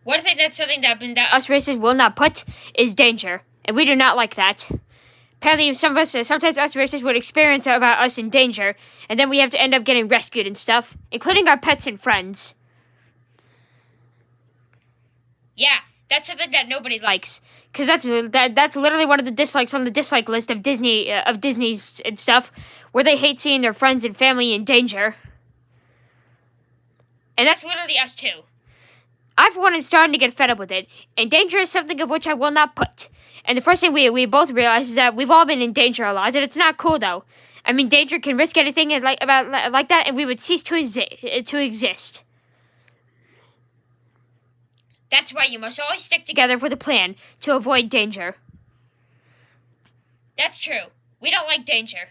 One thing that's something that us racers will not put is danger, and we do not like that. Apparently, sometimes us racers would experience about us in danger, and then we have to end up getting rescued and stuff, including our pets and friends. Yeah, that's something that nobody likes, because that's literally one of the dislikes on the dislike list of Disney's and stuff, where they hate seeing their friends and family in danger. And that's literally us too. I, for one, am starting to get fed up with it, and danger is something of which I will not put. And the first thing we both realize is that we've all been in danger a lot, and it's not cool, though. I mean, danger can risk anything like that, and we would cease to exist. That's why you must always stick together with a plan to avoid danger. That's true. We don't like danger.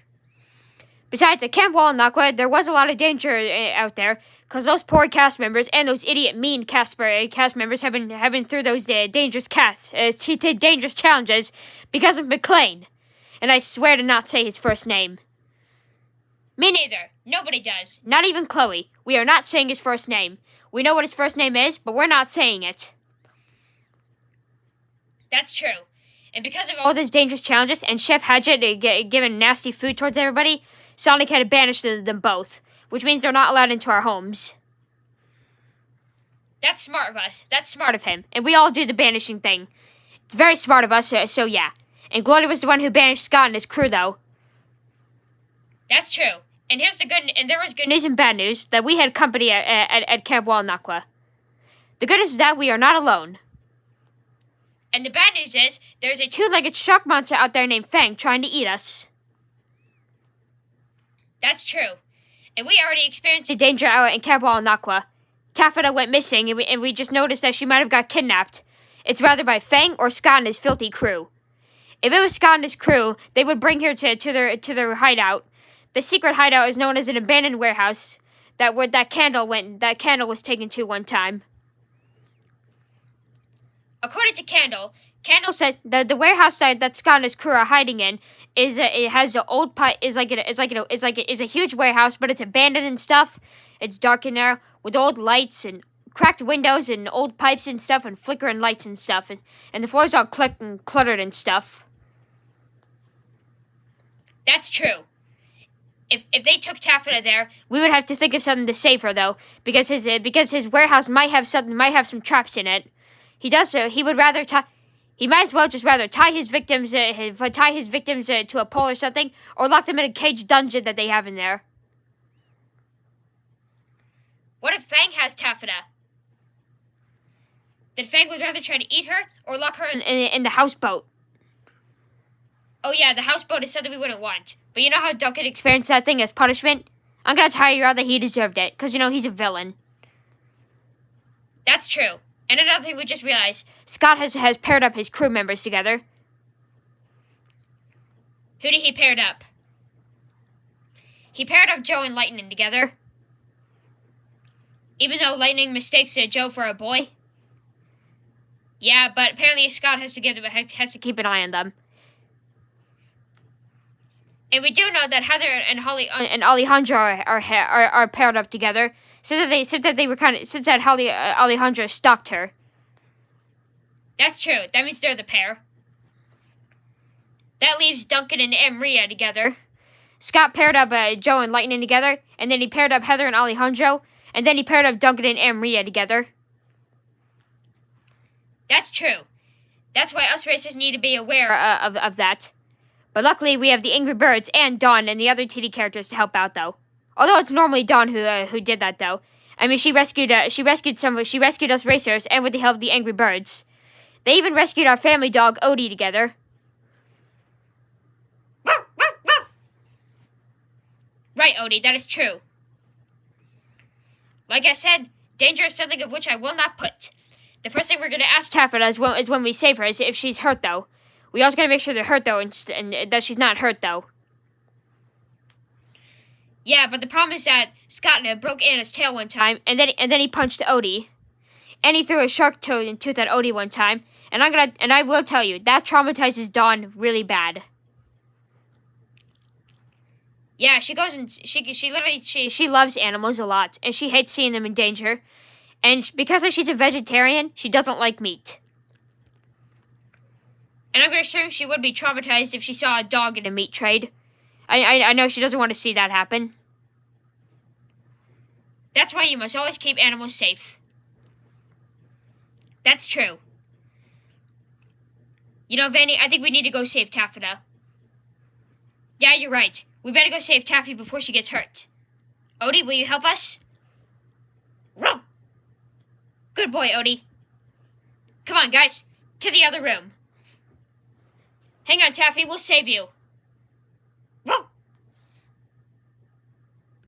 Besides, at Camp Walnaqua, there was a lot of danger out there, because those poor cast members and those idiot mean cast members have been through those dangerous challenges because of McLean. And I swear to not say his first name. Me neither. Nobody does. Not even Chloe. We are not saying his first name. We know what his first name is, but we're not saying it. That's true. And because of all those dangerous challenges and Chef Hadget giving nasty food towards everybody, Sonic had to banish them both, which means they're not allowed into our homes. That's smart of us. That's smart of him. And we all do the banishing thing. It's very smart of us, so yeah. And Gloria was the one who banished Scott and his crew, though. That's true. And there was good news and bad news that we had company at Camp Walnaqua. The good news is that we are not alone. And the bad news is, there's a two-legged shark monster out there named Fang trying to eat us. That's true. And we already experienced a danger out in Camp Walnaqua. Taffeta went missing, and we just noticed that she might have got kidnapped. It's rather by Fang or Scott and his filthy crew. If it was Scott and his crew, they would bring her to their hideout. The secret hideout is known as an abandoned warehouse that Candle was taken to one time. According to Candle said that the warehouse that Scott and his crew are hiding in is a huge warehouse, but it's abandoned and stuff. It's dark in there with old lights and cracked windows and old pipes and stuff and flickering lights and stuff, and the floors all cluttered and stuff. That's true. If they took Taffeta there, we would have to think of something to save her, though, because his warehouse might have some traps in it. He does so. He might as well just rather tie his victims to a pole or something, or lock them in a cage dungeon that they have in there. What if Fang has Taffeta? Then Fang would rather try to eat her or lock her in the houseboat. Oh yeah, the houseboat is something we wouldn't want. But you know how Duncan experienced that thing as punishment? I'm gonna tell you that he deserved it, because, he's a villain. That's true. And another thing we just realized, Scott has paired up his crew members together. Who did he pair up? He paired up Joe and Lightning together. Even though Lightning mistakes Joe for a boy. Yeah, but apparently Scott has to keep an eye on them. And we do know that Heather and Holly and Alejandro are paired up together, since Alejandro stalked her. That's true. That means they're the pair. That leaves Duncan and Maria together. Scott paired up Joe and Lightning together, and then he paired up Heather and Alejandro, and then he paired up Duncan and Maria together. That's true. That's why us racers need to be aware of that. But luckily, we have the Angry Birds and Dawn and the other TD characters to help out, though. Although it's normally Dawn who did that, though. I mean, she rescued us racers, and with the help of the Angry Birds. They even rescued our family dog Odie together. Right, Odie, that is true. Like I said, danger is something of which I will not put. The first thing we're going to ask Taffeta is when we save her, is if she's hurt, though. We also gotta make sure they're hurt, though, and that she's not hurt, though. Yeah, but the problem is that Scott broke Anna's tail one time, and then he punched Odie. And he threw a shark tooth at Odie one time, and I will tell you, that traumatizes Dawn really bad. Yeah, she goes and she loves animals a lot, and she hates seeing them in danger. And because she's a vegetarian, she doesn't like meat. And I'm going to assume she would be traumatized if she saw a dog in a meat trade. I know she doesn't want to see that happen. That's why you must always keep animals safe. That's true. You know, Vanny, I think we need to go save Taffeta. Yeah, you're right. We better go save Taffy before she gets hurt. Odie, will you help us? Row! Good boy, Odie. Come on, guys. To the other room. Hang on, Taffy. We'll save you.